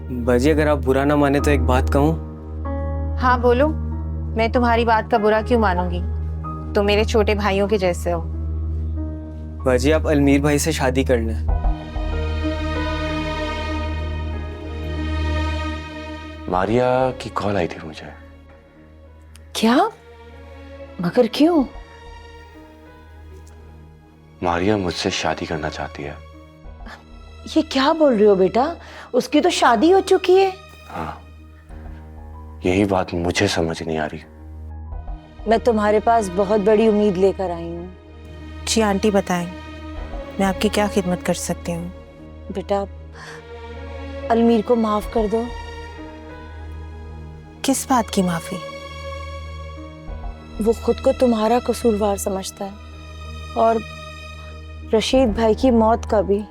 बाजी अगर आप बुरा ना माने तो एक बात कहूँ। हाँ बोलो। मैं तुम्हारी बात का बुरा क्यों मानूंगी? तुम मेरे छोटे भाइयों के जैसे हो। बाजी आप अलमीर भाई से शादी कर लें। मारिया की कॉल आई थी मुझे। क्या? मगर क्यों? मारिया मुझसे शादी करना चाहती है। ये क्या बोल रहे हो बेटा? उसकी तो शादी हो चुकी है। हाँ, यही बात मुझे समझ नहीं आ रही। मैं तुम्हारे पास बहुत बड़ी उम्मीद लेकर आई हूँ। जी आंटी बताएं, मैं आपकी क्या खिदमत कर सकती हूँ? बेटा, अलमीर को माफ कर दो। किस बात की माफी? वो खुद को तुम्हारा कसूरवार समझता है और रशीद भाई की मौत का भी।